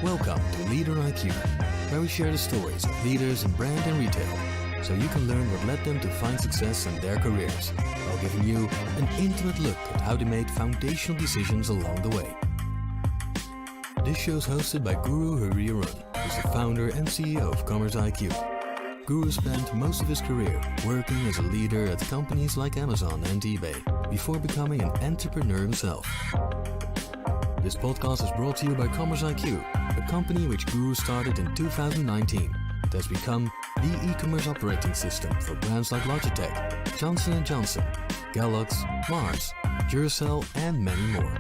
Welcome to LeaderIQ, where we share the stories of leaders in brand and retail, so you can learn what led them to find success in their careers, while giving you an intimate look at how they made foundational decisions along the way. This show is hosted by Guru Hariharan, who's the founder and CEO of CommerceIQ. Guru spent most of his career working as a leader at companies like Amazon and eBay, before becoming an entrepreneur himself. This podcast is brought to you by CommerceIQ, a company which Guru started in 2019 that has become the e-commerce operating system for brands like Logitech, Johnson & Johnson, Kellogg's, Mars, Duracell, and many more.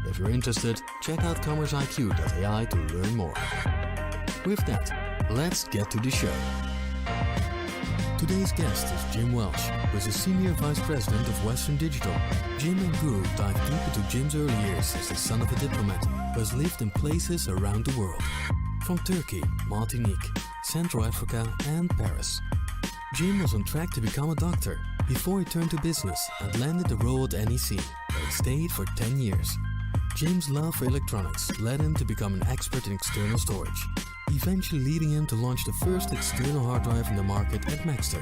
If you're interested, check out commerceiq.ai to learn more. With that, let's get to the show. Today's guest is Jim Welsh, who is a Senior Vice President of Western Digital. Jim and Guru dive deep into Jim's early years as the son of a diplomat who has lived in places around the world, from Turkey, Martinique, Central Africa, and Paris. Jim was on track to become a doctor before he turned to business and landed the role at NEC, where he stayed for 10 years. Jim's love for electronics led him to become an expert in external storage, eventually leading him to launch the first external hard drive in the market at Maxter.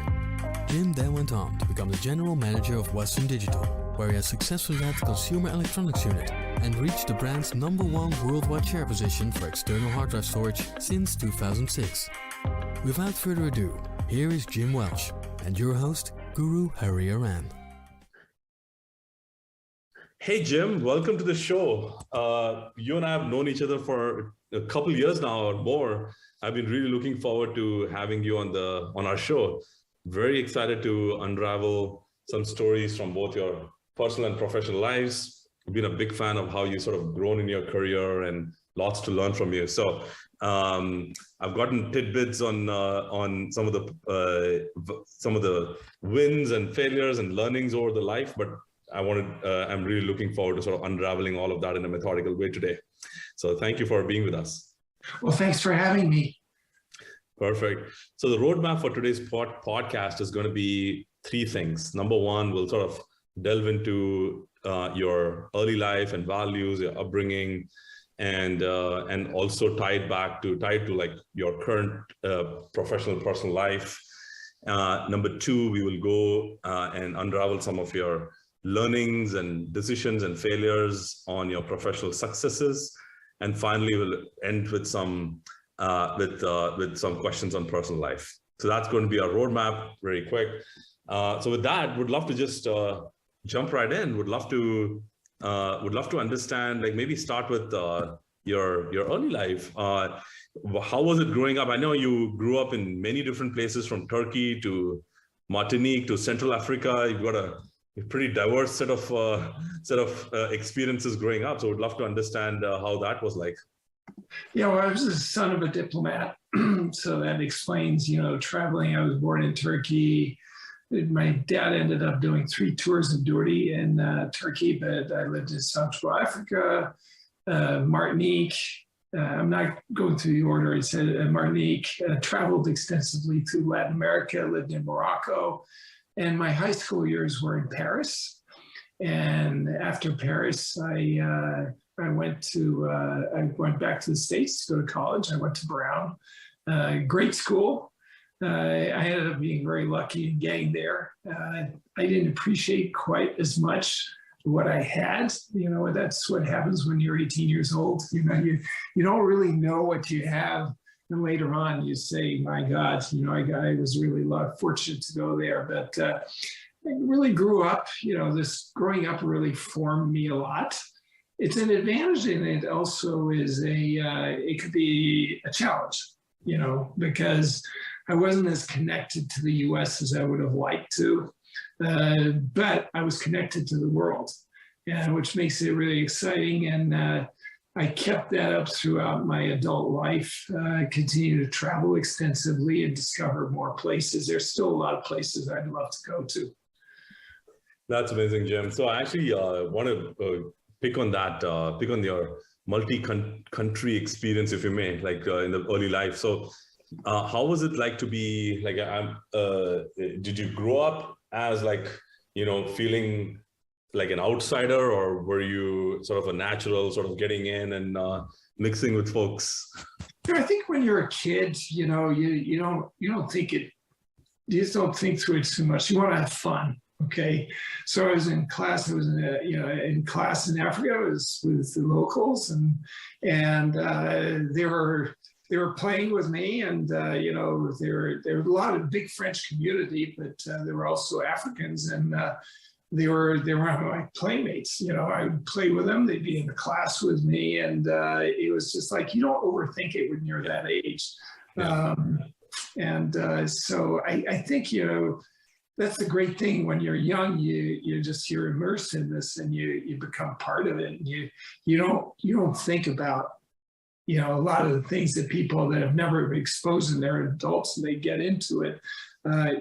Jim then went on to become the general manager of Western Digital, where he has successfully led the consumer electronics unit and reached the brand's #1 worldwide share position for external hard drive storage since 2006. Without further ado, here is Jim Welsh and your host, Guru Hariharan. Hey Jim, welcome to the show. You and I have known each other for a couple years now or more. I've been really looking forward to having you on our show. Very excited to unravel some stories from both your personal and professional lives. I've been a big fan of how you sort of grown in your career and lots to learn from you. So I've gotten tidbits on some of the wins and failures and learnings over the life, but I'm really looking forward to sort of unraveling all of that in a methodical way today. So thank you for being with us. Well, thanks for having me. Perfect. So the roadmap for today's podcast is going to be three things. Number one, we'll sort of delve into your early life and values, your upbringing, and also tied to like your current professional personal life. Number two, we will go and unravel some of your learnings and decisions and failures on your professional successes, and finally we'll end with some questions on personal life. So that's going to be our roadmap, very quick. So with that, would love to just jump right in. Would love to understand, like maybe start with your early life. How was it growing up? I know you grew up in many different places, from Turkey to Martinique to Central Africa. You've got a pretty diverse set of experiences growing up. So would love to understand how that was like. Yeah, well, I was the son of a diplomat. So that explains, traveling. I was born in Turkey. My dad ended up doing 3 tours of duty in Turkey, but I lived in Central Africa, Martinique. I'm not going through the order. I said Martinique, traveled extensively through Latin America, lived in Morocco. And my high school years were in Paris. And after Paris, I went back to the States to go to college. I went to Brown, great school. I ended up being very lucky in getting there. I didn't appreciate quite as much what I had. That's what happens when you're 18 years old. You don't really know what you have. And later on, you say, my God, I was really fortunate to go there. But I really grew up, this growing up really formed me a lot. It's an advantage, and it also is it could be a challenge, because I wasn't as connected to the US as I would have liked to. But I was connected to the world, which makes it really exciting. And I kept that up throughout my adult life. I continue to travel extensively and discover more places. There's still a lot of places I'd love to go to. That's amazing, Jim. So I actually want to pick on your multi-country experience, if you may, like in the early life. So how was it like to be like, did you grow up as like, feeling like an outsider, or were you sort of a natural, sort of getting in and mixing with folks? I think when you're a kid, you know, you don't think it, you just don't think through it too much. You want to have fun. Okay. So I was in class, I was in class in Africa. I was with the locals, and they were playing with me, and you know, there were a lot of big French community, but there were also Africans, and they were my playmates. You know, I would play with them. They'd be in the class with me, and it was just like, you don't overthink it when you're that age. Yeah. So I think, you know, that's the great thing when you're young. You're immersed in this, and you become part of it. And you don't think about, you know, a lot of the things that people that have never been exposed and they're adults and they get into it.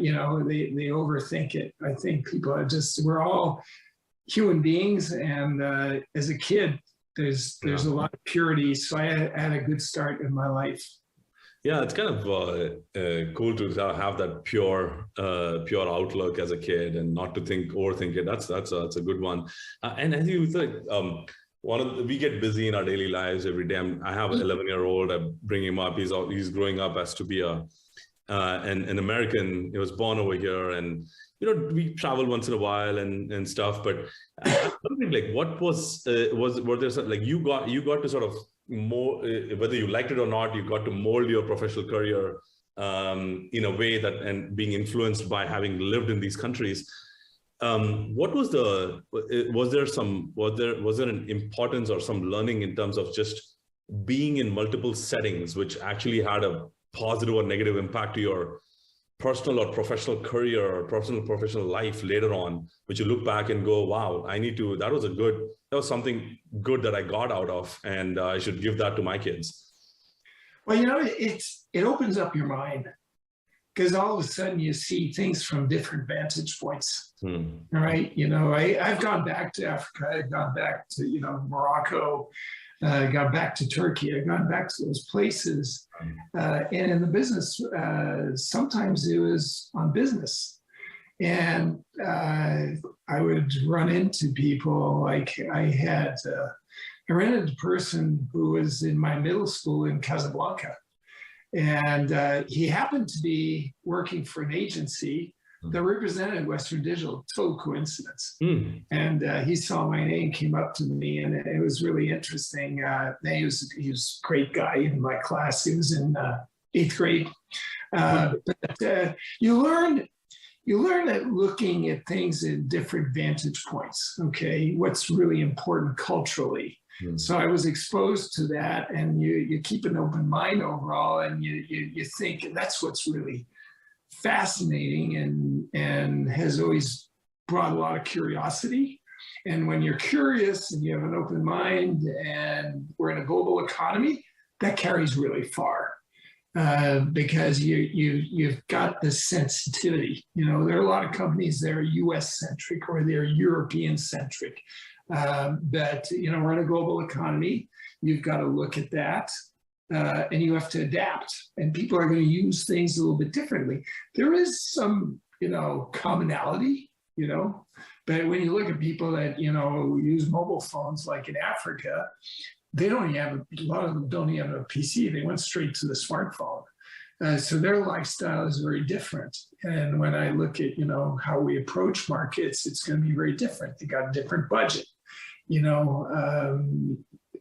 You know, they overthink it. I think people are we're all human beings, and as a kid, there's a lot of purity. So I had a good start in my life. Yeah, it's kind of cool to have that pure outlook as a kid, and not to overthink it. That's a good one. And as you think, we get busy in our daily lives every day. I have an 11-year-old. I bring him up. He's growing up as to be an American. He was born over here, and you know, we travel once in a while and stuff. But I'm wondering, like, what were there like you got to sort of more, whether you liked it or not, you got to mold your professional career in a way that, and being influenced by having lived in these countries. What was was there an importance or some learning in terms of just being in multiple settings, which actually had a positive or negative impact to your personal or professional career or professional life later on, which you look back and go, wow, that was something good that I got out of, and I should give that to my kids. Well, you know, it opens up your mind, because all of a sudden you see things from different vantage points. All right. You know, I've gone back to Africa. I've gone back to, you know, Morocco. I got back to Turkey. I've gone back to those places. And in the business, sometimes it was on business. And I would run into people, like I rented a person who was in my middle school in Casablanca. And he happened to be working for an agency that represented Western Digital. Total coincidence. And he saw my name, came up to me, and it was really interesting. He was a great guy in my class. He was in 8th grade. But you learn that looking at things at different vantage points, okay, what's really important culturally. So I was exposed to that, and you keep an open mind overall, and you think, and that's what's really fascinating and has always brought a lot of curiosity. And when you're curious and you have an open mind, and we're in a global economy, that carries really far, because you've got this sensitivity. You know, there are a lot of companies that are US centric or they're European centric. But, you know, we're in a global economy. You've got to look at that. And you have to adapt, and people are going to use things a little bit differently. There is some, you know, commonality, you know, but when you look at people that, you know, use mobile phones, like in Africa, they don't even have, a lot of them don't even have a PC. They went straight to the smartphone. So their lifestyle is very different. And when I look at, you know, how we approach markets, it's going to be very different. They got a different budget, you know,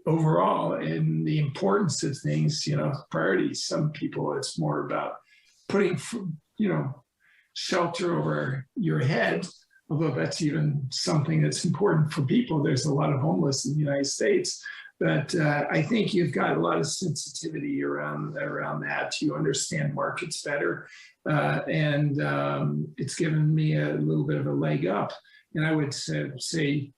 overall, and the importance of things, you know, priorities. Some people, it's more about putting, you know, shelter over your head, although that's even something that's important for people. There's a lot of homeless in the United States. But I think you've got a lot of sensitivity around that. You understand markets better. And it's given me a little bit of a leg up. And I would say,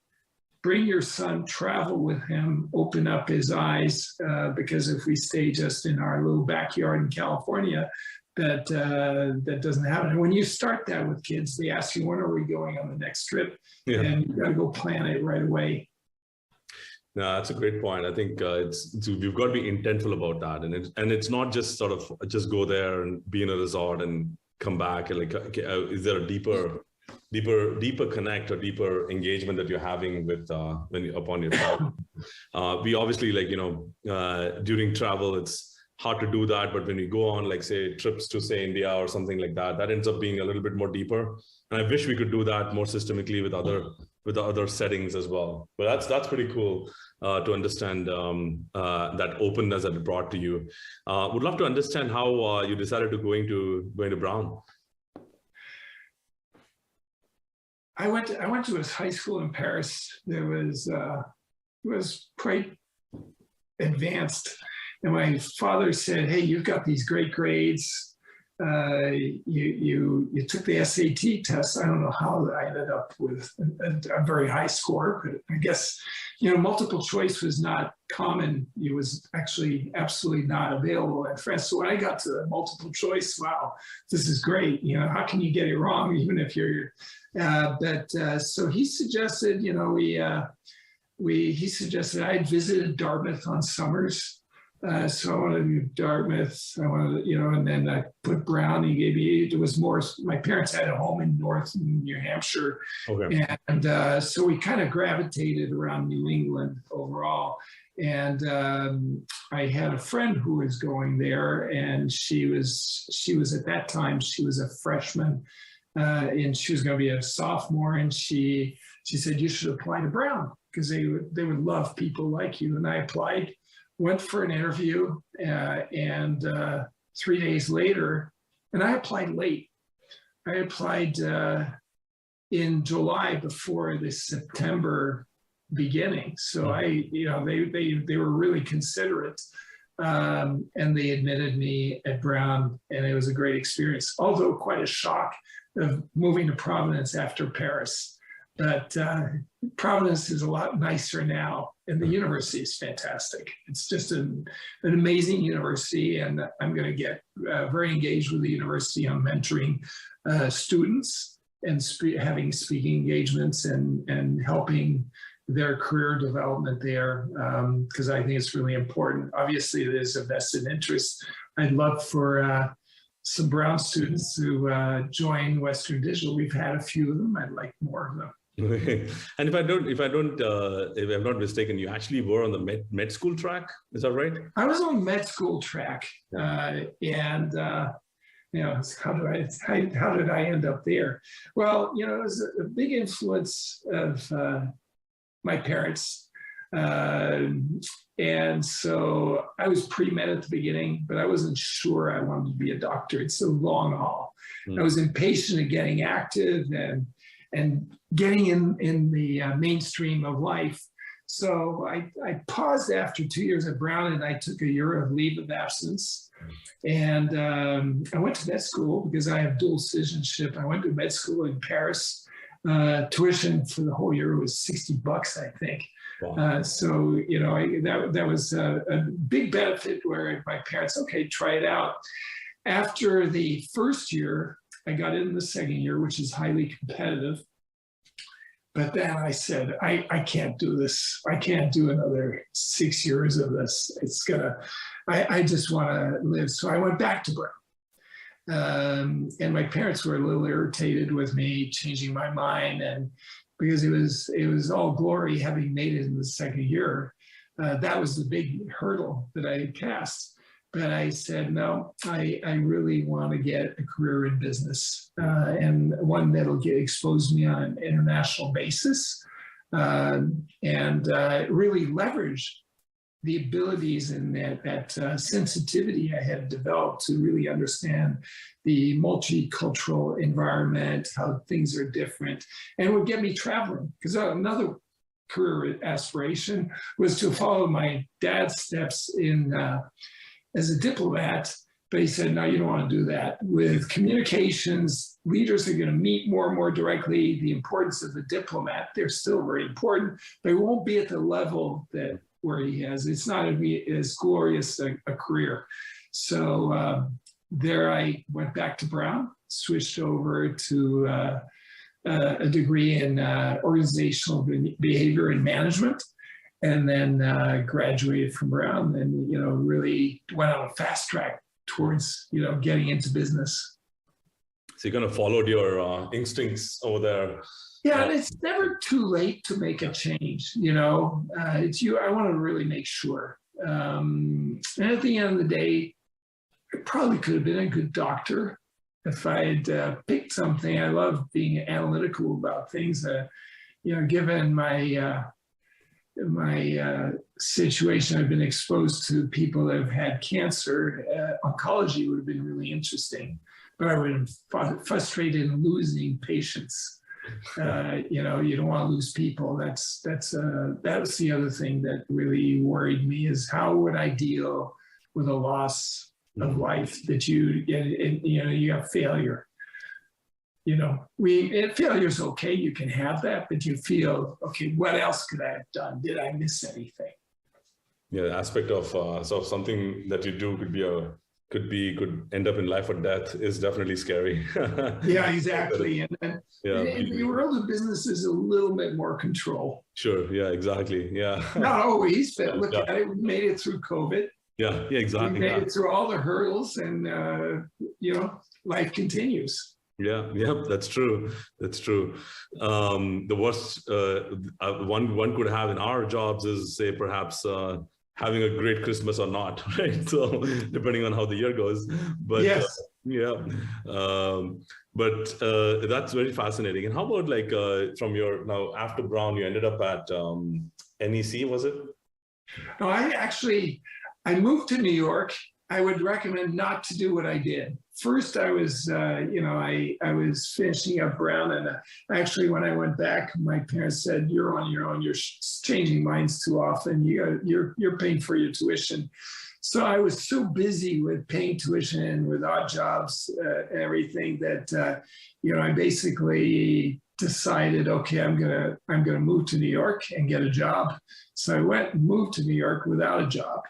bring your son, travel with him, open up his eyes, because if we stay just in our little backyard in California, that doesn't happen. And when you start that with kids, they ask you, when are we going on the next trip? Yeah. And you got to go plan it right away. No, that's a great point. I think we've got to be intentful about that, and it's not just sort of just go there and be in a resort and come back. And like, okay, is there a deeper deeper connect or deeper engagement that you're having with when you upon your travel. We obviously, like, during travel, it's hard to do that, but when we go on, like, say, trips to, say, India or something like that, that ends up being a little bit more deeper. And I wish we could do that more systemically with other settings as well. But that's pretty cool to understand that openness that it brought to you. Would love to understand how you decided to going to Brown. I went to his high school in Paris. It was quite advanced. And my father said, "Hey, you've got these great grades. You took the SAT test." I don't know how I ended up with a very high score, but I guess, multiple choice was not common. It was actually absolutely not available in France. So when I got to the multiple choice, wow, this is great. How can you get it wrong, even if you're, so he suggested, he suggested I visited Dartmouth on summers. So I wanted to do Dartmouth. I wanted to, and then I put Brown. He gave me, it was more, my parents had a home in North New Hampshire. Okay. And so we kind of gravitated around New England overall. And I had a friend who was going there, and she was at that time, she was a freshman, and she was going to be a sophomore. And she said, "You should apply to Brown because they would love people like you." And I applied. Went for an interview, and 3 days later, and I applied late. I applied in July before the September beginning. So they were really considerate, and they admitted me at Brown, and it was a great experience. Although quite a shock of moving to Providence after Paris. But Providence is a lot nicer now, and the university is fantastic. It's just an amazing university, and I'm going to get very engaged with the university. I'm mentoring students and having speaking engagements and helping their career development there, because I think it's really important. Obviously, there's a vested interest. I'd love for some Brown students to join Western Digital. We've had a few of them. I'd like more of them. And if I'm not mistaken, you actually were on the med school track. Is that right? I was on med school track, and how did I end up there? Well, it was a big influence of my parents, and so I was pre-med at the beginning, but I wasn't sure I wanted to be a doctor. It's a long haul. I was impatient of getting active and getting in the mainstream of life. So I paused after 2 years at Brown, and I took a year of leave of absence. And I went to med school because I have dual citizenship. I went to med school in Paris. Tuition for the whole year was $60, I think. Wow. So, that was a big benefit where my parents, okay, try it out. After the first year, I got into the second year, which is highly competitive. But then I said, I can't do this. I can't do another 6 years of this. I just want to live. So I went back to Brown. And my parents were a little irritated with me changing my mind. And because it was all glory having made it in the second year. That was the big hurdle that I had cast. But I said, no, I really want to get a career in business, and one that'll expose me on an international basis, and really leverage the abilities and that sensitivity I had developed to really understand the multicultural environment, how things are different, and would get me traveling. Because another career aspiration was to follow my dad's steps in as a diplomat, but he said, no, you don't want to do that. With communications, leaders are going to meet more and more directly. The importance of the diplomat, they're still very important, but it won't be at the level where he has. It's not as glorious a career. So there I went back to Brown, switched over to a degree in organizational behavior and management, and then graduated from Brown, and really went on a fast track towards getting into business. So you kind of followed your instincts over there. Yeah, and it's never too late to make a change. You know, it's you. I want to really make sure. And at the end of the day, I probably could have been a good doctor if I'd picked something. I love being analytical about things. You know, given my situation, I've been exposed to people that have had cancer. Oncology would have been really interesting, but I would have been frustrated in losing patients. You know, you don't want to lose people. That was the other thing that really worried me, is how would I deal with a loss of life that you know, you have failure. You know, failure is okay. You can have that, but you feel, okay, what else could I have done? Did I miss anything? Yeah, the aspect of so something that you do could end up in life or death is definitely scary. Yeah, exactly. And yeah, in the world of business is a little bit more control. Sure. Yeah, exactly. Yeah. Not always, but look at it. We made it through COVID. Yeah, exactly. We made it through all the hurdles, and you know, life continues. Yeah, that's true. That's true. The worst one could have in our jobs is, say, perhaps having a great Christmas or not, right? So depending on how the year goes. But yes. But that's very fascinating. And how about like from your, now after Brown, you ended up at NEC, was it? No, I moved to New York. I would recommend not to do what I did. First, I was, you know, I was finishing up Brown, and actually, when I went back, my parents said, "You're on your own. You're changing minds too often. You're paying for your tuition." So I was so busy with paying tuition, with odd jobs, and everything, that you know, I basically decided, okay, I'm gonna move to New York and get a job. So I went and moved to New York without a job.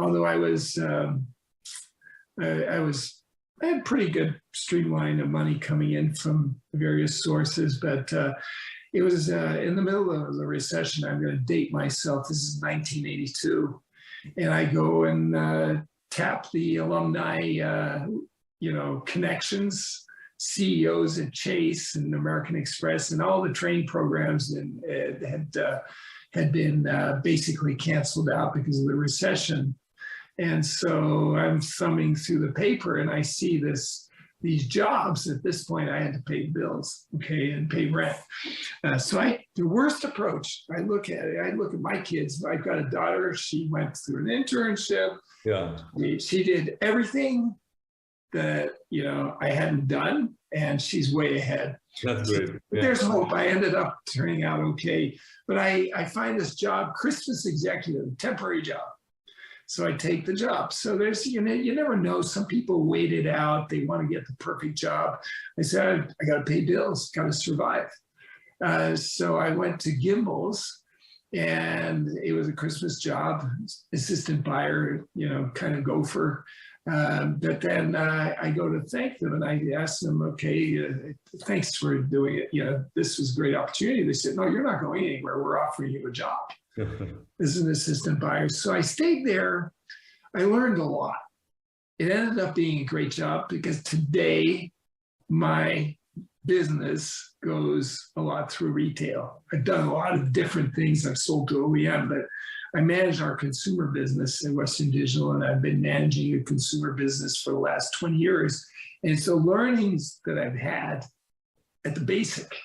Although I had pretty good streamline of money coming in from various sources, but it was in the middle of the recession. I'm going to date myself. This is 1982, and I go and tap the alumni, you know, connections, CEOs at Chase and American Express, and all the training programs, and had been basically canceled out because of the recession. And so I'm thumbing through the paper, and I see these jobs. At this point, I had to pay bills, okay, and pay rent. So the worst approach, I look at my kids. I've got a daughter. She went through an internship. Yeah. She did everything that, you know, I hadn't done, and she's way ahead. That's great. Yeah. There's hope. I ended up turning out okay. But I find this job, Christmas executive, temporary job. So I take the job. So there's, you know, you never know. Some people wait it out. They want to get the perfect job. I said, I got to pay bills, got to survive. So I went to Gimbel's, and it was a Christmas job, assistant buyer, you know, kind of gopher. But then I go to thank them, and I asked them, okay, thanks for doing it. You know, this was a great opportunity. They said, no, you're not going anywhere. We're offering you a job as an assistant buyer. So I stayed there. I learned a lot. It ended up being a great job, because today my business goes a lot through retail. I've done a lot of different things. I've sold to OEM, but I manage our consumer business in Western Digital, and I've been managing a consumer business for the last 20 years. And so learnings that I've had at the basic,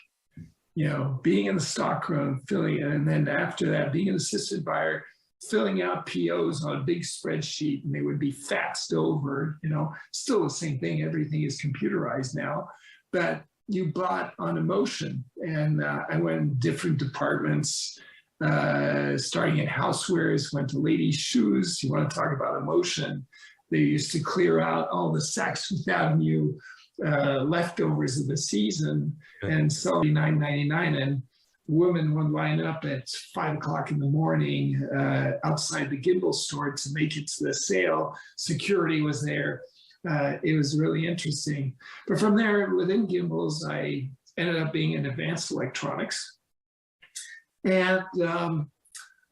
you know, being in the stockroom, filling it, and then after that, being an assistant buyer, filling out POs on a big spreadsheet, and they would be faxed over, you know, still the same thing. Everything is computerized now, but you bought on emotion. And I went in different departments, starting at housewares, went to ladies' shoes. You want to talk about emotion. They used to clear out all the Saks Fifth Avenue leftovers of the season and sell $9.99. And women would line up at 5 o'clock in the morning outside the Gimbel store to make it to the sale. Security was there. It was really interesting. But from there, within Gimbel's, I ended up being in advanced electronics. And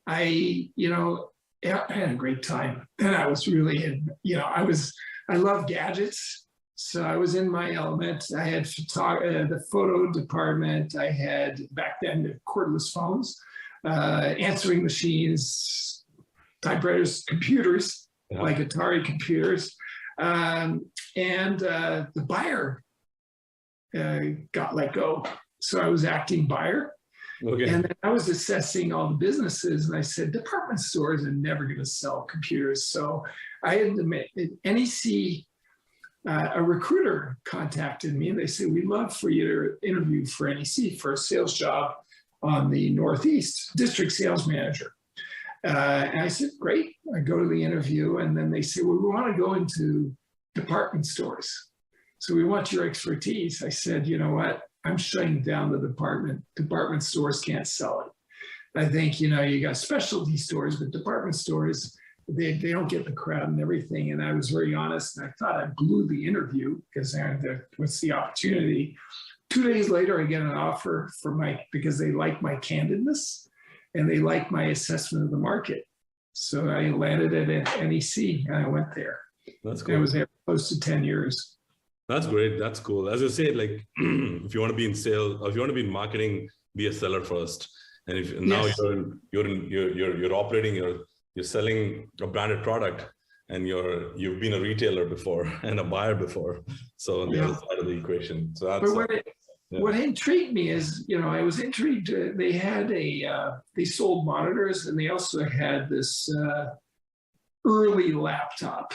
I, you know, I had a great time. And I was really, you know, I love gadgets. So I was in my element. I had the photo department. I had back then the cordless phones, answering machines, typewriters, computers, like Atari computers. And the buyer got let go. So I was acting buyer. Okay. And then I was assessing all the businesses, and I said, department stores are never going to sell computers. So I had NEC, a recruiter contacted me, and they said, we'd love for you to interview for NEC for a sales job on the Northeast, district sales manager. And I said, great. I go to the interview, and then they say, well, we want to go into department stores. So we want your expertise. I said, you know what? I'm shutting down the department. Department stores can't sell it. I think, you know, you got specialty stores, but department stores, they don't get the crowd and everything. And I was very honest, and I thought I blew the interview because what's the opportunity? 2 days later, I get an offer because they like my candidness and they like my assessment of the market. So I landed at NEC and I went there. That's cool. I was there close to 10 years. That's great. That's cool. As I said, like, if you want to be in sales or if you want to be in marketing, be a seller first. And if now you're operating, you're selling a branded product, and you've been a retailer before and a buyer before. So on the other side of the equation. So that's what intrigued me is, you know, I was intrigued. They had they sold monitors, and they also had this early laptop.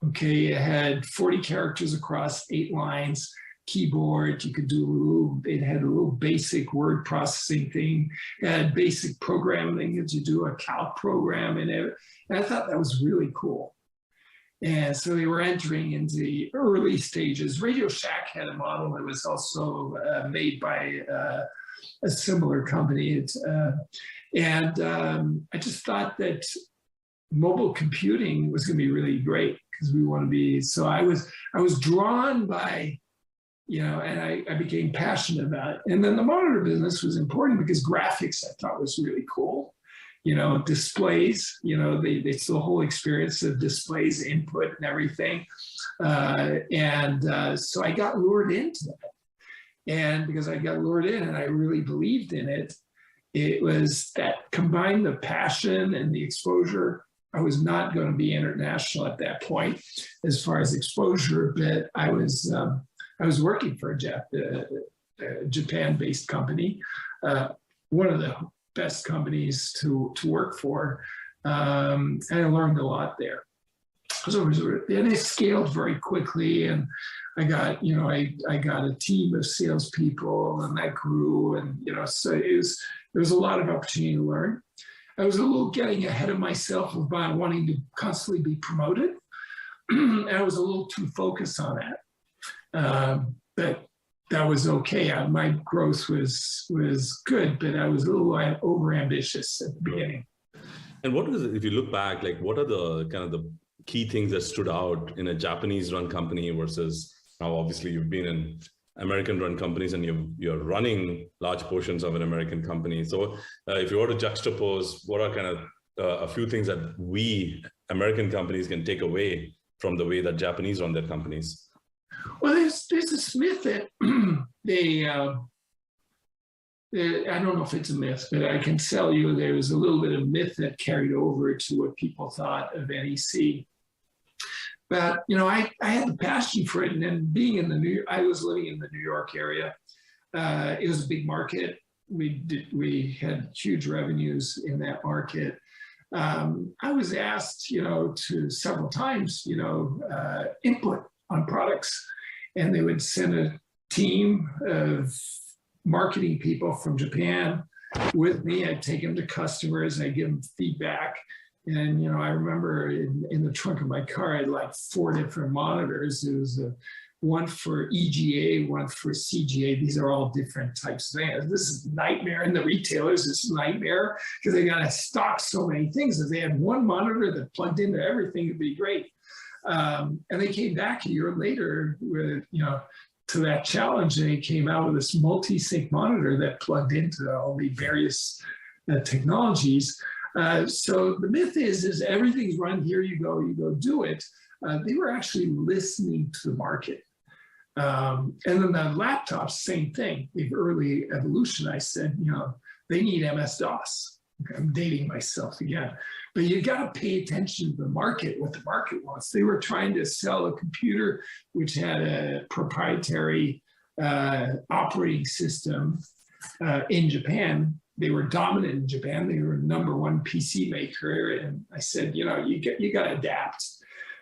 Okay, it had 40 characters across 8 lines, keyboard. You could do it had a little basic word processing thing. It had basic programming that you do a calc program in it. And I thought that was really cool. And so they were entering into the early stages. Radio Shack had a model that was also made by a similar company. I just thought that mobile computing was going to be really great because we want to be. So I was drawn by, you know, and I became passionate about it. And then the monitor business was important because graphics I thought was really cool. You know, displays, you know, it's the whole experience of displays, input and everything. So I got lured into that. And because I got lured in and I really believed in it, it was that combined the passion and the exposure. I was not going to be international at that point as far as exposure, but I was working for a Japan-based company, one of the best companies to work for, and I learned a lot there. So it scaled very quickly, and I got a team of salespeople, and that grew, and you know, so there was a lot of opportunity to learn. I was a little getting ahead of myself about wanting to constantly be promoted. And I was a little too focused on that. But that was okay. My growth was good, but I was a little overambitious at the beginning. And what was, if you look back, like what are the kind of the key things that stood out in a Japanese run company versus now obviously you've been in American run companies and you're running large portions of an American company. So if you were to juxtapose, what are kind of a few things that we American companies can take away from the way that Japanese run their companies? Well, there's this myth that I don't know if it's a myth, but I can tell you there was a little bit of myth that carried over to what people thought of NEC. But, you know, I had the passion for it. And then being in I was living in the New York area. It was a big market. We had huge revenues in that market. I was asked, you know, to several times, you know, input on products. And they would send a team of marketing people from Japan with me. I'd take them to customers. I'd give them feedback. And, you know, I remember in the trunk of my car, I had like 4 different monitors. It was one for EGA, one for CGA. These are all different types of things. This is a nightmare in the retailers. This is a nightmare because they got to stock so many things. If they had one monitor that plugged into everything, it'd be great. And they came back a year later with, you know, to that challenge. They came out with this multi-sync monitor that plugged into all the various technologies. So the myth is everything's run here, you go do it. They were actually listening to the market. And then the laptops, same thing. The early evolution, I said, they need MS-DOS. I'm dating myself again. But you got to pay attention to the market, what the market wants. They were trying to sell a computer which had a proprietary operating system in Japan. They were dominant in Japan. They were #1 PC maker. And I said, you got to adapt.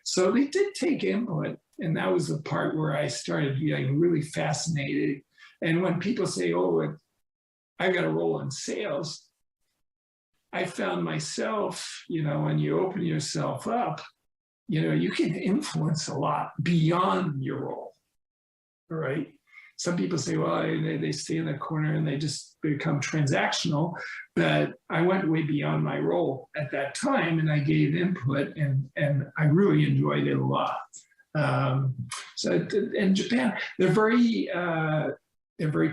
So they did take input. And that was the part where I started getting really fascinated. And when people say, oh, I got a role in sales, I found myself, when you open yourself up, you can influence a lot beyond your role. All right. Some people say, well, they stay in the corner and they just become transactional. But I went way beyond my role at that time, and I gave input, and I really enjoyed it a lot. So in Japan, they're very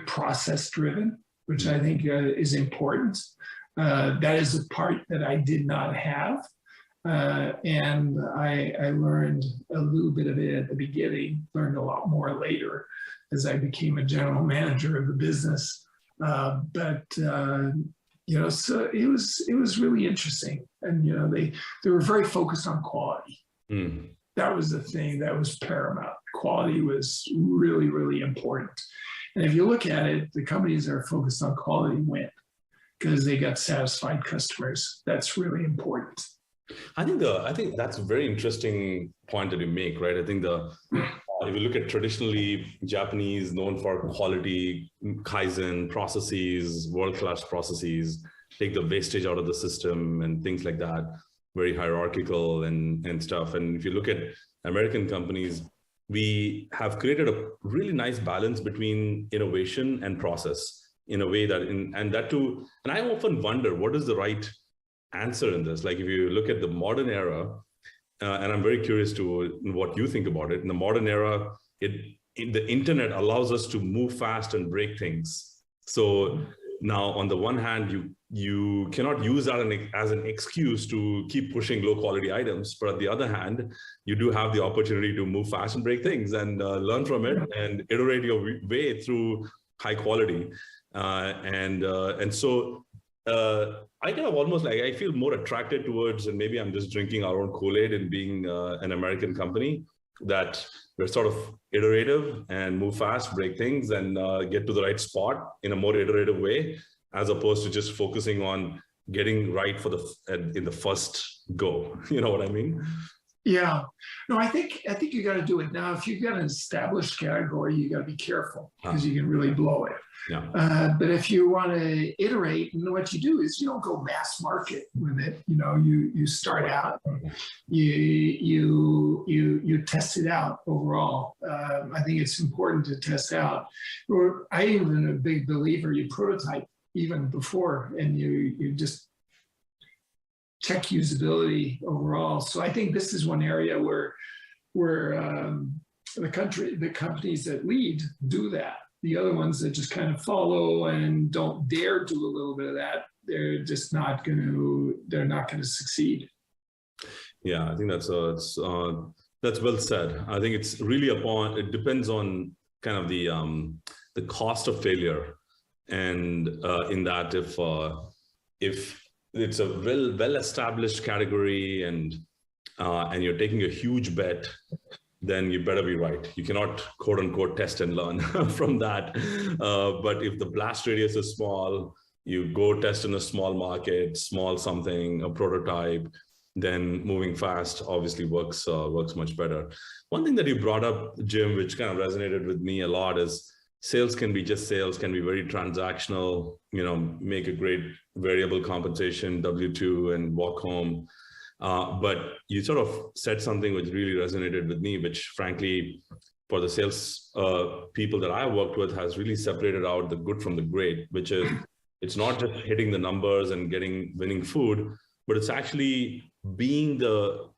process driven, which I think is important. That is a part that I did not have. And I learned a little bit of it at the beginning, learned a lot more later as I became a general manager of the business. So it was really interesting. And, they were very focused on quality. Mm. That was the thing that was paramount. Quality was really, really important. And if you look at it, the companies that are focused on quality win because they got satisfied customers. That's really important. I think that's a very interesting point that you make, right? I think if you look at traditionally Japanese known for quality, Kaizen processes, world-class processes, take the wastage out of the system and things like that, very hierarchical and stuff. And if you look at American companies, we have created a really nice balance between innovation and process in a way that, and I often wonder what is the right answer in this. Like if you look at the modern era, and I'm very curious to what you think about it. In the modern era, the internet allows us to move fast and break things. So now on the one hand, you cannot use that as an excuse to keep pushing low quality items. But on the other hand, you do have the opportunity to move fast and break things and learn from it and iterate your way through high quality. And so I kind of almost like, I feel more attracted towards, and maybe I'm just drinking our own Kool-Aid and being an American company, that we're sort of iterative and move fast, break things, and get to the right spot in a more iterative way, as opposed to just focusing on getting right in the first go. You know what I mean? Yeah. No, I think you got to do it now. If you've got an established category, you got to be careful because you can really blow it. Yeah. But if you want to iterate, and what you do is you don't go mass market with it. You start out, you test it out overall. I think it's important to test out. Or I even a big believer, you prototype even before, and you just check usability overall. So I think this is one area where the companies that lead do that. The other ones that just kind of follow and don't dare do a little bit of that, they're not going to succeed. Yeah, I think that's well said. I think it's really it depends on kind of the cost of failure, and in that if it's a well-established category and you're taking a huge bet, then you better be right. You cannot quote unquote test and learn from that. But if the blast radius is small, you go test in a small market, a prototype, then moving fast obviously works much better. One thing that you brought up, Jim, which kind of resonated with me a lot, is sales can be just sales, can be very transactional, make a great variable compensation, W-2, and walk home. But you sort of said something which really resonated with me, which frankly, for the sales people that I worked with, has really separated out the good from the great, which is it's not just hitting the numbers and winning food, but it's actually being the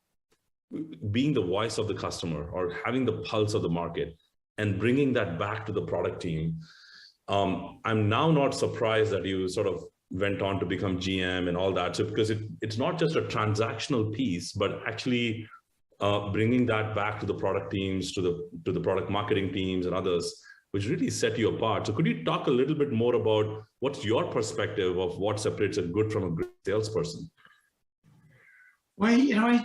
voice of the customer or having the pulse of the market and bringing that back to the product team. I'm now not surprised that you sort of went on to become GM and all that. So because it's not just a transactional piece, but actually bringing that back to the product teams, to the product marketing teams and others, which really set you apart. So could you talk a little bit more about what's your perspective of what separates a good from a great salesperson? Well, I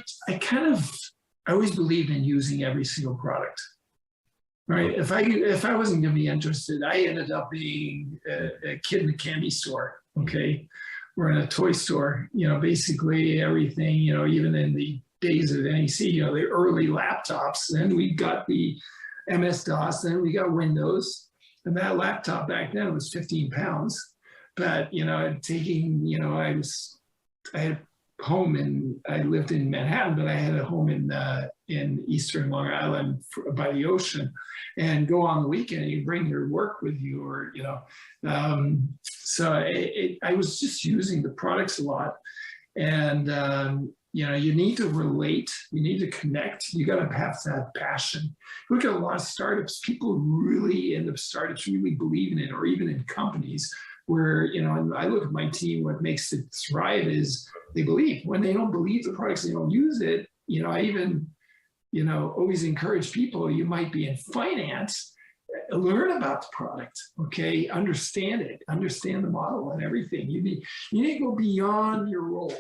always believed in using every single product, right? If I wasn't going to be interested, I ended up being a kid in a candy store, okay? Or in a toy store, basically everything, even in the days of NEC, the early laptops, then we got the MS-DOS, then we got Windows, and that laptop back then was 15 pounds. But, I had a home I lived in Manhattan, but I had a home in Eastern Long Island by the ocean, and go on the weekend, you bring your work with you, or, so I was just using the products a lot. And, you need to relate, you need to connect, you got to have that passion. Look at a lot of startups, people really end up startups really believe in it, or even in companies where, and I look at my team, what makes it thrive is they believe. When they don't believe the products, they don't use it. I even, always encourage people, you might be in finance, learn about the product, okay? Understand it, understand the model and everything. You need to go beyond your role.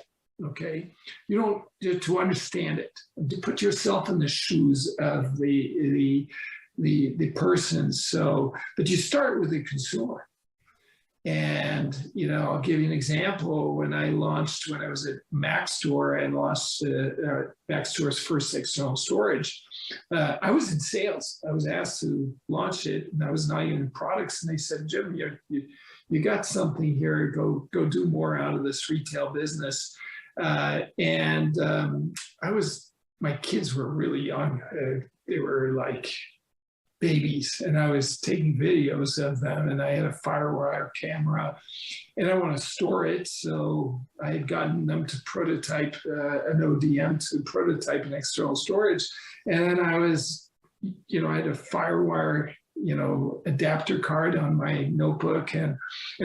Okay, you don't to understand it, to put yourself in the shoes of the person. So, but you start with the consumer. And I'll give you an example. When I was at Mac Store and launched Mac Store's first external storage, I was in sales. I was asked to launch it, and I was not even in products. And they said, Jim, you got something here. Go do more out of this retail business. My kids were really young. They were like babies, and I was taking videos of them, and I had a FireWire camera, and I want to store it. So I had gotten them to prototype an ODM to prototype an external storage. And then I was, I had a FireWire adapter card on my notebook, and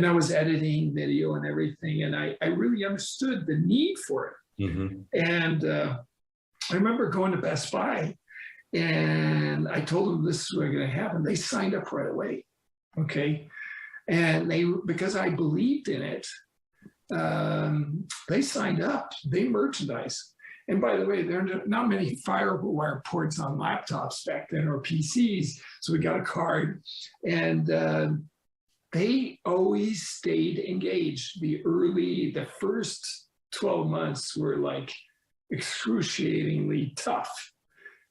I was editing video and everything. And I really understood the need for it. Mm-hmm. And I remember going to Best Buy, and I told them this is what's going to happen. They signed up right away. Okay. And because I believed in it, they signed up, they merchandised. And by the way, there are not many FireWire ports on laptops back then, or PCs. So we got a card, and they always stayed engaged. The first 12 months were like excruciatingly tough,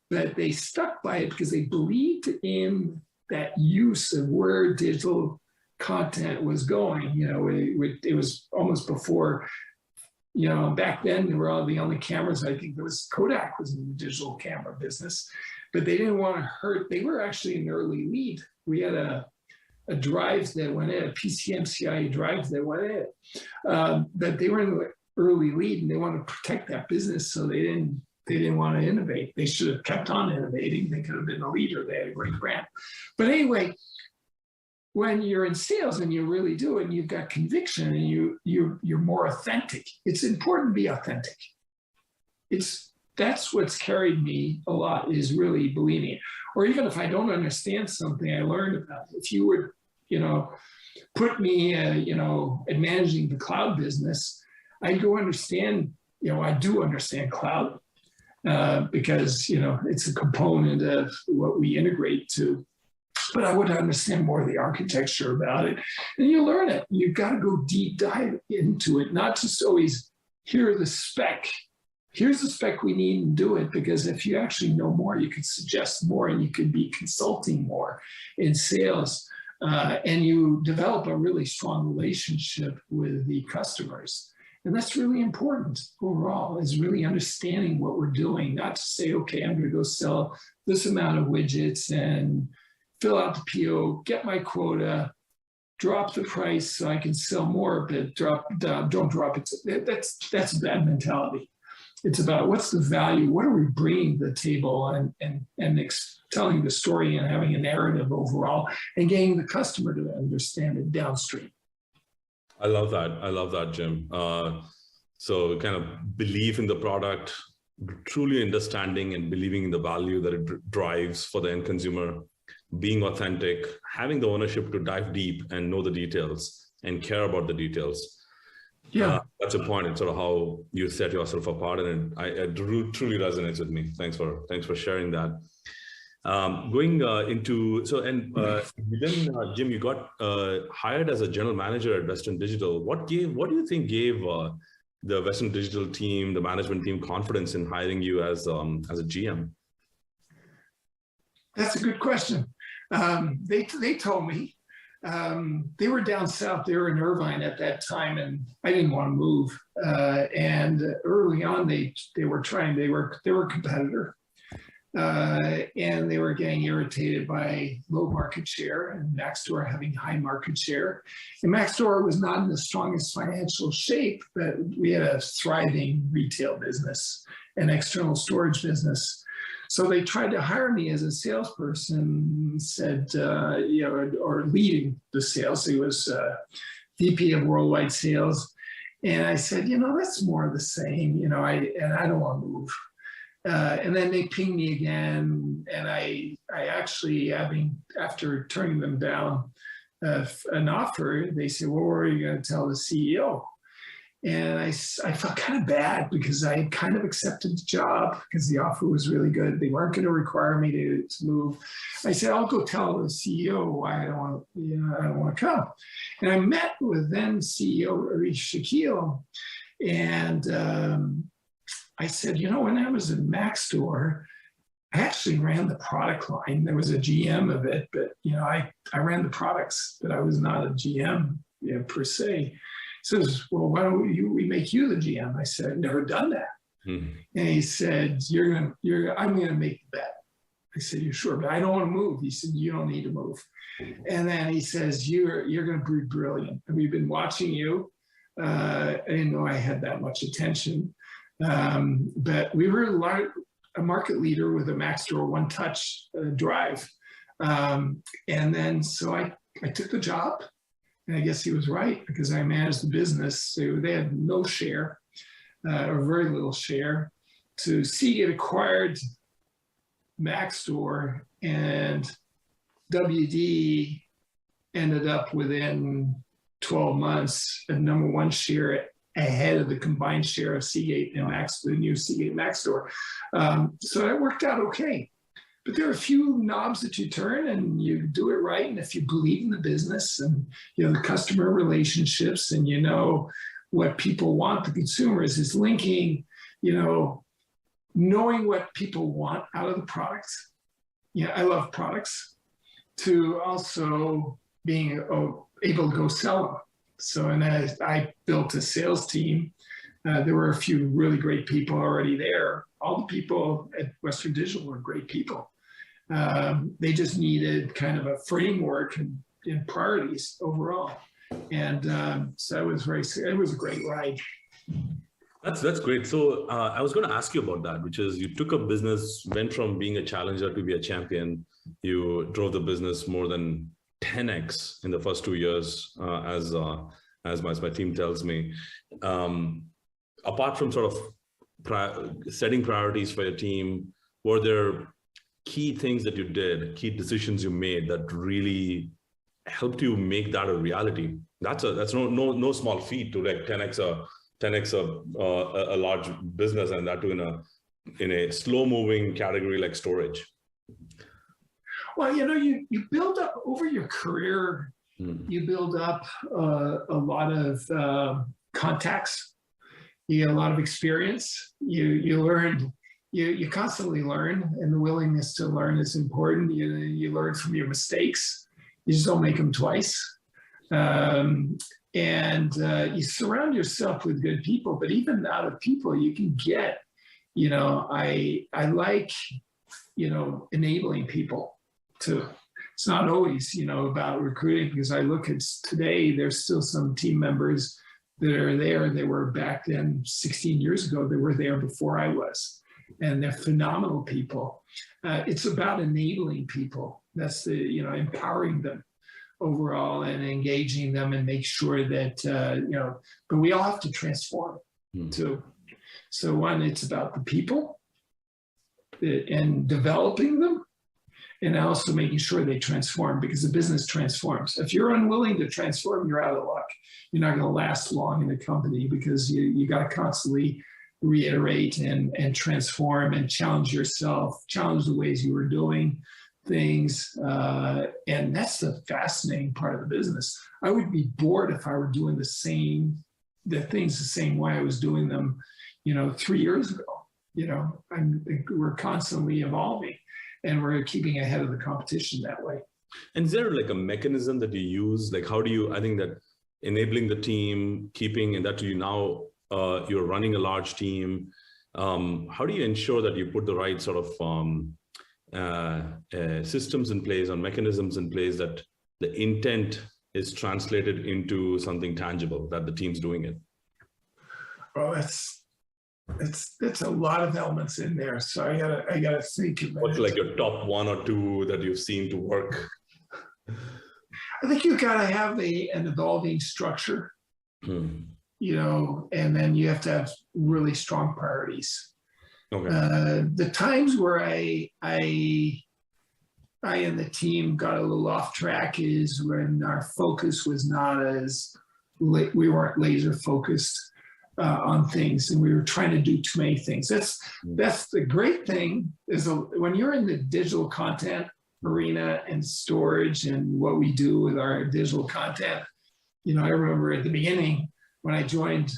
but they stuck by it because they believed in that use of where digital content was going. It was almost before, back then, there were the only cameras. I think there was Kodak was in the digital camera business, but they didn't want to hurt. They were actually an early lead. We had a drive that went in, a PCMCI drive that went in, but they were in the early lead, and they wanted to protect that business, so they didn't want to innovate. They should have kept on innovating. They could have been a leader. They had a great brand. But anyway, when you're in sales and you really do it, and you've got conviction, and you're more authentic. It's important to be authentic. That's what's carried me a lot, is really believing it. Or even if I don't understand something, I learned about it. If you would, put me, at managing the cloud business, I'd go understand. I do understand cloud because it's a component of what we integrate to. But I would understand more of the architecture about it. And you learn it. You've got to go deep dive into it, not just always hear the spec. Here's the spec we need and do it, because if you actually know more, you could suggest more, and you could be consulting more in sales. And you develop a really strong relationship with the customers. And that's really important overall, is really understanding what we're doing, not to say, okay, I'm going to go sell this amount of widgets and fill out the PO, get my quota, drop the price so I can sell more, but don't drop it. That's a bad mentality. It's about what's the value, what are we bringing to the table, and telling the story and having a narrative overall, and getting the customer to understand it downstream. I love that, Jim. So kind of belief in the product, truly understanding and believing in the value that it drives for the end consumer, being authentic, having the ownership to dive deep and know the details and care about the details. Yeah. That's a point. It's sort of how you set yourself apart, and it truly resonates with me. Thanks for sharing that. Going into within Jim, you got hired as a general manager at Western Digital. What do you think gave the Western Digital team, the management team, confidence in hiring you as a GM? That's a good question. They told me they were down south. They were in Irvine at that time, and I didn't want to move. And early on, they were a competitor, and they were getting irritated by low market share and Maxtor having high market share. And Maxtor was not in the strongest financial shape, but we had a thriving retail business and external storage business. So they tried to hire me as a salesperson, said, or leading the sales. He was VP of worldwide sales. And I said, that's more of the same, and I don't want to move. And then they pinged me again. And I actually, after turning them down an offer, they said, well, what are you going to tell the CEO? And I felt kind of bad because I had kind of accepted the job because the offer was really good. They weren't going to require me to move. I said, I'll go tell the CEO why I don't want to come. And I met with then CEO Shaquille, and I said, when I was in Maxtor, I actually ran the product line. There was a GM of it, but I ran the products, but I was not a GM per se. He says, well, why don't we make you the GM? I said, I've never done that. Mm-hmm. And he said, I'm going to make the bet. I said, you're sure? But I don't want to move. He said, you don't need to move. And then he says, you're going to be brilliant. And we've been watching you. I didn't know I had that much attention. But we were a market leader with a Maxtor one-touch drive. And then so I took the job. And I guess he was right because I managed the business. So they had no share or very little share. So Seagate acquired Maxtor, and WD ended up within 12 months a number one share ahead of the combined share of Seagate and the new Seagate Maxtor. So that worked out okay. But there are a few knobs that you turn and you do it right. And if you believe in the business and the customer relationships and what people want, the consumers, is linking, knowing what people want out of the products. I love products, to also being able to go sell them. So, and as I built a sales team, there were a few really great people already there. All the people at Western Digital were great people. They just needed kind of a framework and priorities overall. And so it was a great ride. That's great. So I was going to ask you about that, which is you took a business, went from being a challenger to be a champion. You drove the business more than 10x in the first 2 years, as my team tells me. Apart from sort of setting priorities for your team, were there key things that you did, key decisions you made that really helped you make that a reality? That's no small feat to like 10x a large business, and that too in a slow moving category like storage. Well, you build up over your career. You build up a lot of contacts. You get a lot of experience. You learn. You constantly learn, and the willingness to learn is important. You learn from your mistakes. You just don't make them twice. And you surround yourself with good people, but even out of people you can get, I like, enabling people too. It's not always, about recruiting, because I look at today, there's still some team members that are there. They were back then 16 years ago. They were there before I was. And they're phenomenal people. It's about enabling people. That's empowering them overall and engaging them and make sure that, but we all have to transform too. So one, it's about the people and developing them, and also making sure they transform, because the business transforms. If you're unwilling to transform, you're out of luck. You're not going to last long in the company, because you got to constantly reiterate and transform and challenge yourself, challenge the ways you were doing things. And that's the fascinating part of the business. I would be bored if I were doing the things the same way I was doing them, 3 years ago. We're constantly evolving, and we're keeping ahead of the competition that way. And is there like a mechanism that you use? Like, how do you, I think that enabling the team, keeping, and that you now, you're running a large team. How do you ensure that you put the right sort of systems in place or mechanisms in place that the intent is translated into something tangible, that the team's doing it? Well, it's a lot of elements in there. So I gotta think about What's like your top 1 or 2 that you've seen to work? I think you gotta have an evolving structure, and then you have to have really strong priorities. Okay. The times where I and the team got a little off track is when our focus was not we weren't laser focused on things, and we were trying to do too many things. That's the great thing is when you're in the digital content arena and storage and what we do with our digital content. I remember at the beginning when I joined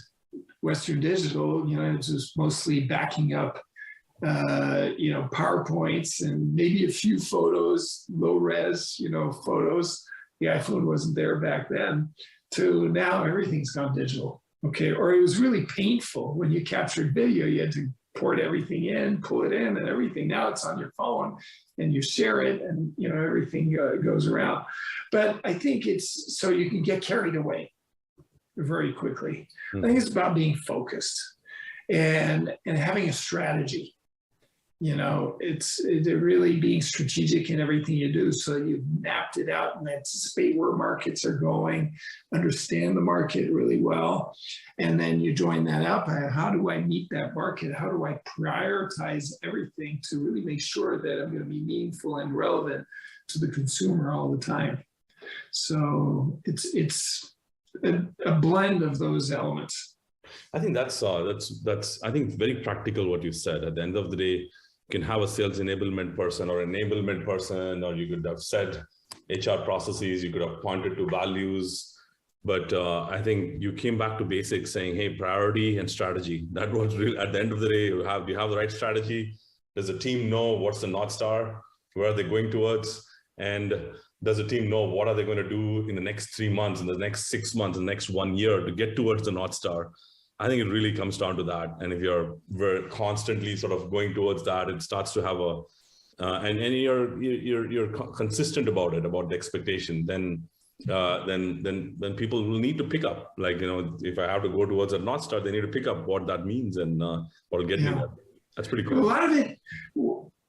Western Digital, it was just mostly backing up, PowerPoints and maybe a few photos, low res, photos. The iPhone wasn't there back then. To now everything's gone digital. Okay, or it was really painful when you captured video. You had to port everything in, pull it in, and everything. Now it's on your phone, and you share it, and everything goes around. But I think it's so you can get carried away very quickly. I think it's about being focused and having a strategy. It's really being strategic in everything you do. So you've mapped it out and anticipate where markets are going, understand the market really well. And then you join that up. How do I meet that market? How do I prioritize everything to really make sure that I'm going to be meaningful and relevant to the consumer all the time? So it's a blend of those elements. I think that's I think very practical what you said. At the end of the day, you can have a sales enablement person or enablement person, or you could have said HR processes, you could have pointed to values, but I think you came back to basics saying, hey, priority and strategy. That was real. At the end of the day, you have the right strategy. Does the team know what's the North Star? Where are they going towards? And does the team know what are they going to do in the next 3 months, in the next 6 months, in the next 1 year to get towards the North Star? I think it really comes down to that. And if we're constantly sort of going towards that, it starts to have and you're consistent about it, about the expectation, then people will need to pick up. Like, if I have to go towards a North Star, they need to pick up what that means and what'll get me there. That's pretty cool. A lot of it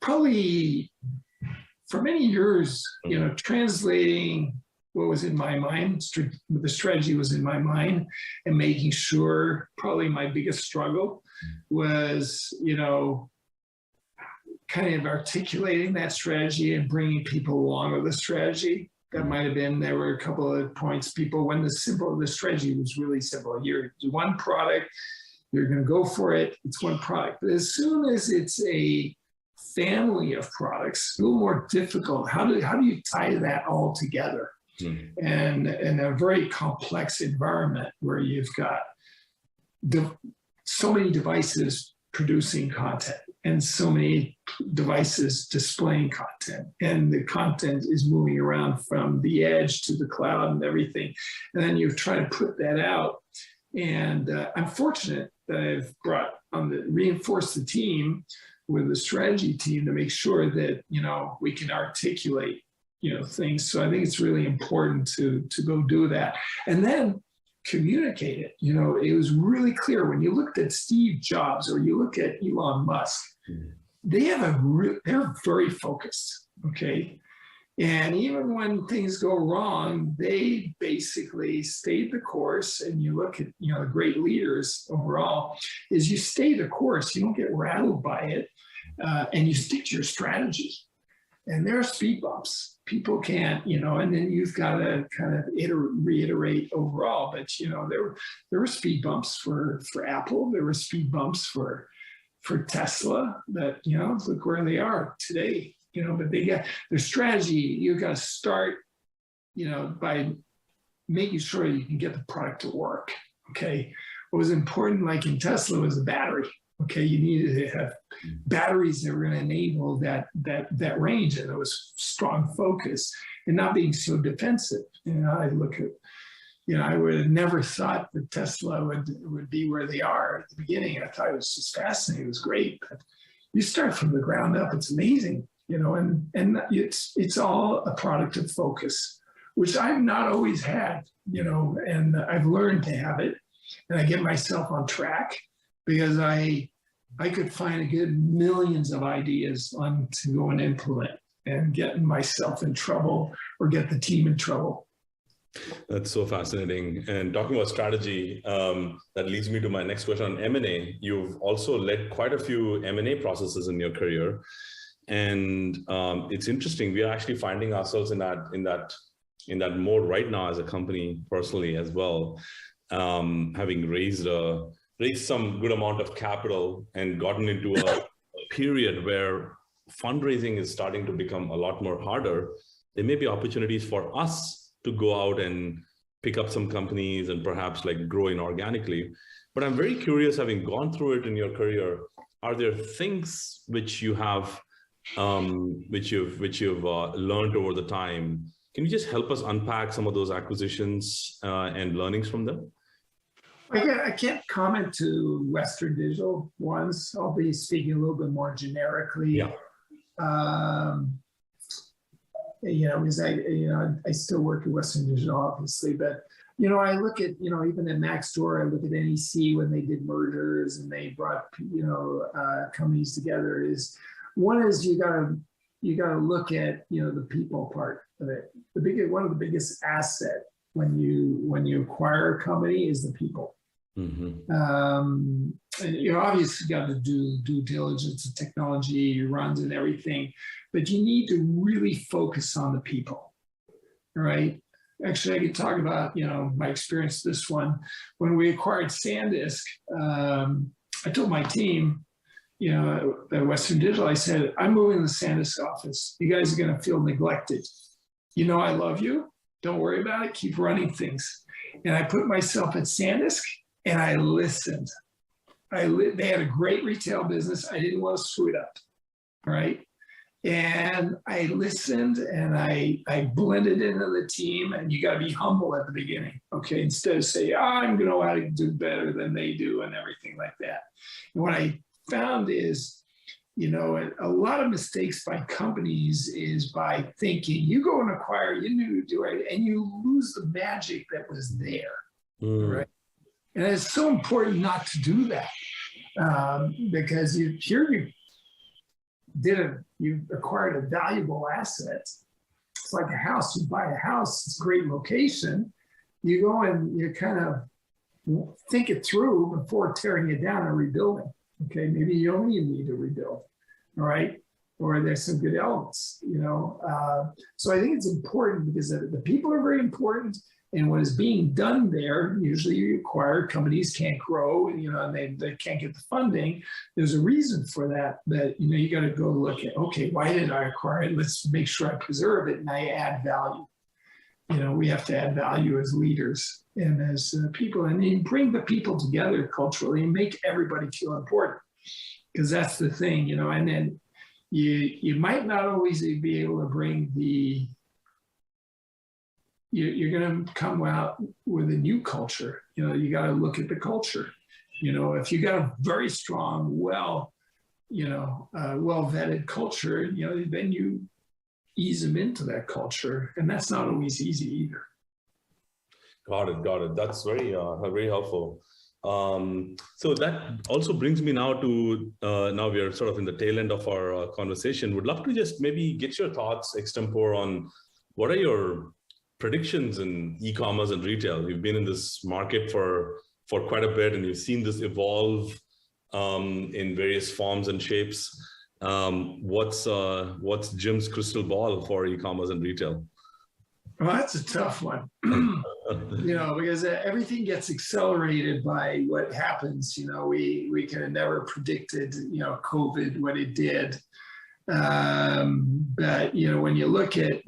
probably for many years, translating what was in my mind, the strategy was in my mind, and making sure probably my biggest struggle was, kind of articulating that strategy and bringing people along with the strategy. That might have been, there were a couple of points, when the strategy was really simple. You're one product, you're going to go for it, it's one product. But as soon as it's a family of products, a little more difficult. How do you tie that all together? And in a very complex environment where you've got so many devices producing content and so many devices displaying content, and the content is moving around from the edge to the cloud and everything, and then you're trying to put that out. And I'm fortunate that I've reinforced the team with the strategy team to make sure that we can articulate things. So I think it's really important to go do that, and then communicate it. It was really clear when you looked at Steve Jobs or you look at Elon Musk, they're very focused. Okay, And even when things go wrong, they basically stayed the course. And you look at, the great leaders overall, is you stay the course. You don't get rattled by it, and you stick to your strategy. And there are speed bumps. People can't, and then you've got to kind of reiterate overall. But there were speed bumps for Apple. There were speed bumps for Tesla. That look where they are today. But they got their strategy. You got to start, by making sure you can get the product to work. Okay, what was important, like in Tesla, was the battery. Okay, you needed to have batteries that were going to enable that range, and it was strong focus and not being so defensive. I look at, I would have never thought that Tesla would be where they are at the beginning. I thought it was just fascinating. It was great, but you start from the ground up. It's amazing, and it's all a product of focus, which I've not always had, and I've learned to have it, and I get myself on track. Because I could find a good millions of ideas to go and implement, and getting myself in trouble or get the team in trouble. That's so fascinating. And talking about strategy, that leads me to my next question on M&A. You've also led quite a few M&A processes in your career. And it's interesting, we are actually finding ourselves in that mode right now as a company, personally as well, having raised some good amount of capital and gotten into a period where fundraising is starting to become a lot more harder. There may be opportunities for us to go out and pick up some companies and perhaps like grow inorganically. But I'm very curious, having gone through it in your career, are there things which you have, which you've learned over the time? Can you just help us unpack some of those acquisitions and learnings from them? I can't comment to Western Digital ones. I'll be speaking a little bit more generically. Yeah. Because I still work at Western Digital, obviously, but I look at even at Maxdoor, I look at NEC when they did mergers and they brought companies together. One is you gotta look at the people part of it. One of the biggest asset when you acquire a company is the people. Mm-hmm. And obviously you got to do due diligence and technology runs and everything, but you need to really focus on the people, right? Actually, I could talk about my experience this one. When we acquired SanDisk, I told my team, at Western Digital, I said, I'm moving to the SanDisk office. You guys are going to feel neglected. I love you. Don't worry about it. Keep running things. And I put myself at SanDisk and I listened. They had a great retail business. I didn't want to screw it up. Right. And I listened and I blended into the team, and you got to be humble at the beginning. Okay. Instead of say, I'm going to know how to do better than they do and everything like that. And what I found is, a lot of mistakes by companies is by thinking you go and acquire, you knew to do it, and you lose the magic that was there, right? And it's so important not to do that, because you acquired a valuable asset. It's like a house. You buy a house, it's a great location. You go and you kind of think it through before tearing it down and rebuilding. Okay, maybe you don't even need to rebuild. All right, or there's some good elements, So I think it's important because the people are very important, and what is being done there, usually you acquire companies can't grow, and they can't get the funding. There's a reason for that, but you got to go look at, okay, why did I acquire it? Let's make sure I preserve it and I add value. We have to add value as leaders and as people, and you bring the people together culturally and make everybody feel important. Because that's the thing, and then you might not always be able to bring you're going to come out with a new culture. You got to look at the culture. If you got a very strong, well-vetted culture, then you ease them into that culture, and that's not always easy either. Got it. That's very, very helpful. So that also brings me now to, now we are sort of in the tail end of our conversation. Would love to just maybe get your thoughts extempore on what are your predictions in e-commerce and retail. You've been in this market for quite a bit, and you've seen this evolve in various forms and shapes. What's Jim's crystal ball for e-commerce and retail? Well, that's a tough one, because everything gets accelerated by what happens. We could have never predicted, COVID, what it did. But, when you look at,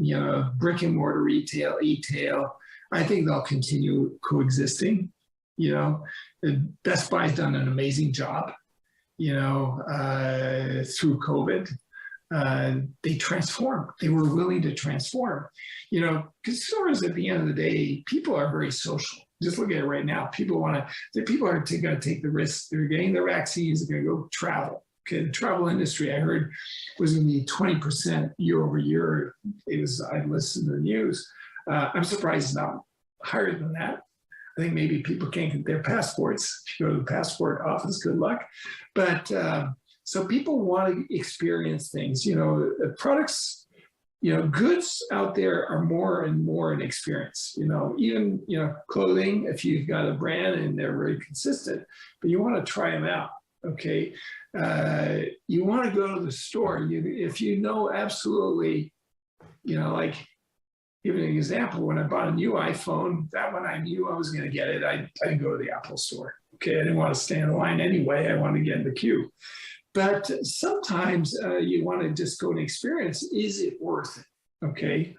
brick and mortar retail, e-tail, I think they'll continue coexisting. Best Buy's done an amazing job, through COVID. They transformed. They were willing to transform. Consumers at the end of the day, people are very social. Just look at it right now. People are going to take the risk. They're getting their vaccines. They're going to go travel. Okay, the travel industry, I heard, was going to be 20% year over year. I listened to the news. I'm surprised it's not higher than that. I think maybe people can't get their passports. If you go to the passport office, good luck. But so people want to experience things. Products, goods out there are more and more an experience. Even clothing. If you've got a brand and they're very consistent, but you want to try them out. Okay, you want to go to the store. If absolutely, like. Give an example. When I bought a new iPhone, that one I knew I was going to get it. I didn't go to the Apple store. Okay, I didn't want to stand in line anyway. I wanted to get in the queue. But sometimes you want to just go and experience. Is it worth it? Okay,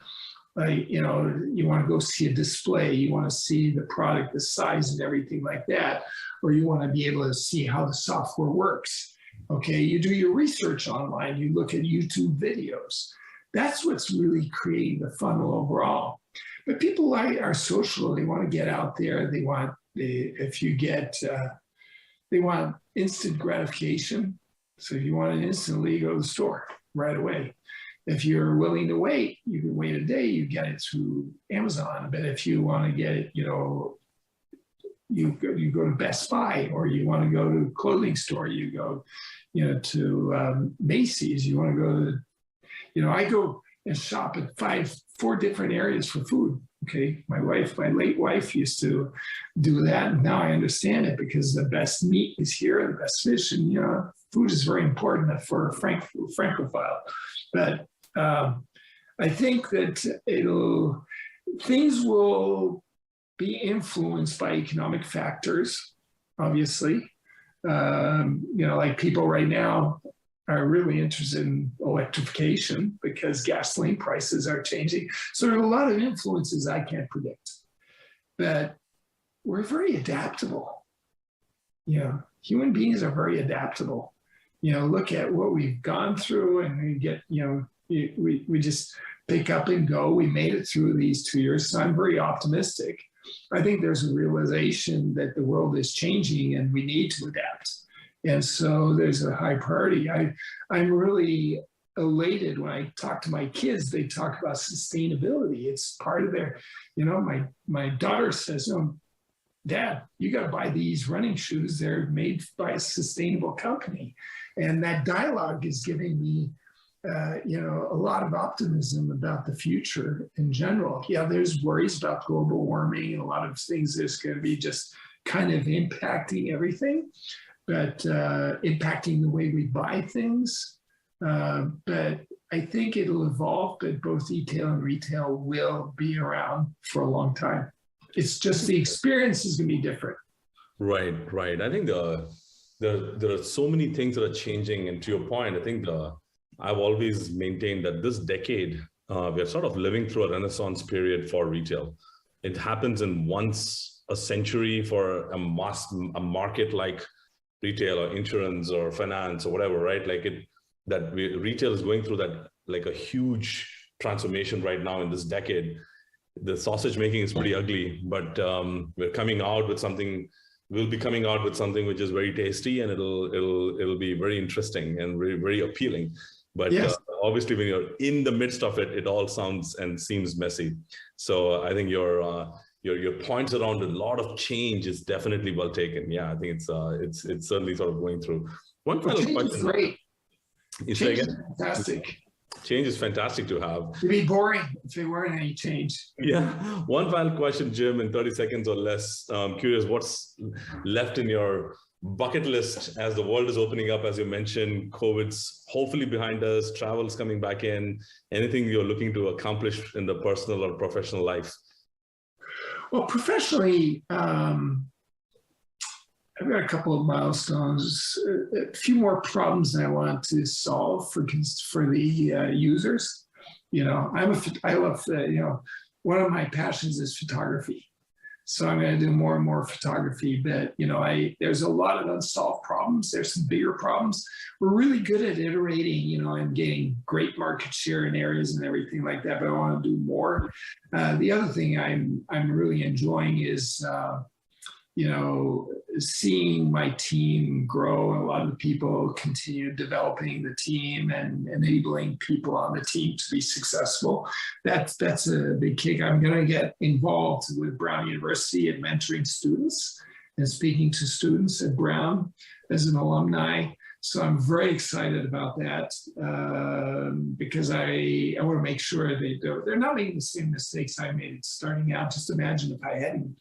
you want to go see a display. You want to see the product, the size, and everything like that, or you want to be able to see how the software works. Okay, you do your research online. You look at YouTube videos. That's what's really creating the funnel overall. But people are social. They want to get out there. They want they want instant gratification. So if you want it instantly, go to the store right away. If you're willing to wait, you can wait a day. You get it through Amazon. But if you want to get it, you go to Best Buy, or you want to go to a clothing store. You go, to Macy's. You want to go to I go and shop at 4 different areas for food. Okay. My late wife used to do that. And now I understand it, because the best meat is here, the best fish. And, food is very important for a Francophile. But I think that things will be influenced by economic factors, obviously. Like people right now are really interested in electrification because gasoline prices are changing. So there are a lot of influences I can't predict, but we're very adaptable. Human beings are very adaptable. Look at what we've gone through, and we get, we just pick up and go. We made it through these 2 years. So I'm very optimistic. I think there's a realization that the world is changing and we need to adapt. And so there's a high priority. I'm really elated when I talk to my kids. They talk about sustainability. It's part of their, my daughter says, Dad, you got to buy these running shoes. They're made by a sustainable company. And that dialogue is giving me, a lot of optimism about the future in general. Yeah, there's worries about global warming and a lot of things that's going to be just kind of impacting everything. But impacting the way we buy things. But I think it'll evolve, but both e-tail and retail will be around for a long time. It's just the experience is going to be different. Right. I think there are so many things that are changing. And to your point, I think I've always maintained that this decade, we're sort of living through a renaissance period for retail. It happens in once a century for a market like retail or insurance or finance or whatever, right? Retail is going through that, like a huge transformation right now in this decade. The sausage making is pretty ugly, but we'll be coming out with something which is very tasty, and it'll be very interesting and very, very appealing. But yes. Obviously when you're in the midst of it, it all sounds and seems messy. So I think your your points around a lot of change is definitely well taken. Yeah, I think it's certainly sort of going through. One final Change question. is great. You Change say is again? fantastic. Change is fantastic to have. It'd be boring if there weren't any change. Yeah. One final question, Jim, in 30 seconds or less. I'm curious, what's left in your bucket list as the world is opening up? As you mentioned, COVID's hopefully behind us, travel's coming back in. Anything you're looking to accomplish in the personal or professional life? Well, professionally, I've got a couple of milestones, a few more problems that I want to solve for the users. You know, I love, one of my passions is photography. So I'm going to do more and more photography, but, there's a lot of unsolved problems. There's some bigger problems. We're really good at iterating, and getting great market share in areas and everything like that, but I want to do more. The other thing I'm really enjoying is, seeing my team grow, and a lot of the people continue developing the team and enabling people on the team to be successful. That's a big kick. I'm going to get involved with Brown University and mentoring students and speaking to students at Brown as an alumni. So I'm very excited about that because I want to make sure they're not making the same mistakes I made starting out. Just imagine if I hadn't,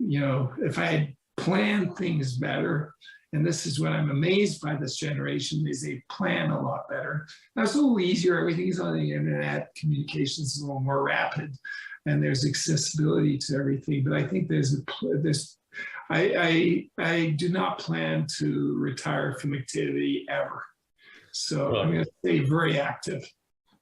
if I had planned things better, and this is what I'm amazed by this generation, is they plan a lot better. Now it's a little easier, everything's on the internet, communications is a little more rapid, and there's accessibility to everything, but I think I do not plan to retire from activity ever. So I'm going to stay very active.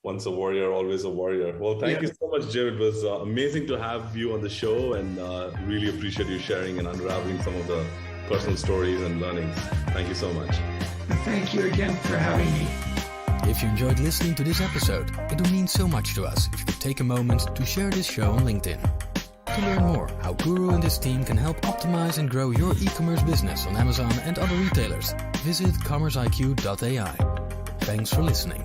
Once a warrior, always a warrior. Well, thank you so much, Jim. It was amazing to have you on the show, and really appreciate you sharing and unraveling some of the personal stories and learnings. Thank you so much. Thank you again for having me. If you enjoyed listening to this episode, it would mean so much to us if you could take a moment to share this show on LinkedIn. To learn more how Guru and his team can help optimize and grow your e-commerce business on Amazon and other retailers, visit commerceiq.ai. Thanks for listening.